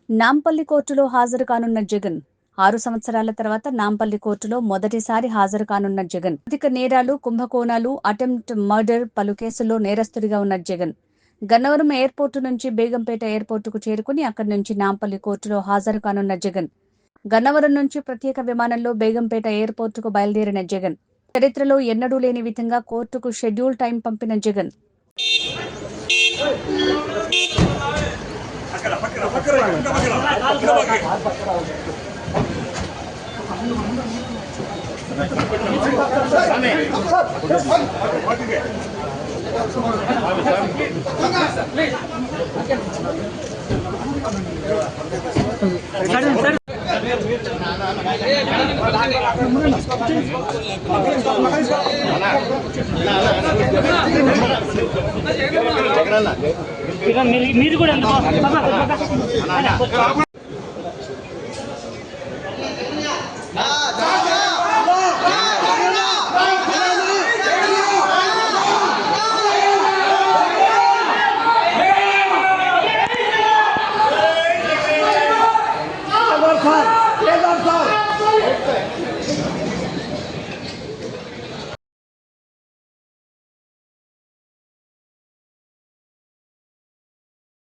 నాంపల్లి కోర్టులో హాజరు కానున్న జగన్ 6 సంవత్సరాల తర్వాత నాంపల్లి కోర్టులో మొదటిసారి హాజరు కానున్న జగన్ ఆర్థిక నేరాలు, కుంభకోణాలు, అటెంప్ట్ మర్డర్ పలు కేసుల్లో నేరస్తుడిగా ఉన్న జగన్ గన్నవరం ఎయిర్పోర్టు నుంచి బేగంపేట ఎయిర్పోర్టుకు చేరుకుని అక్కడి నుంచి నాంపల్లి కోర్టులో హాజరు కానున్న జగన్ గన్నవరం నుంచి ప్రత్యేక విమానంలో బేగంపేట ఎయిర్పోర్టుకు బయలుదేరిన జగన్ చరిత్రలో ఎన్నడూ లేని విధంగా కోర్టుకు షెడ్యూల్ టైం పంపిన జగన్ మీరు కూడా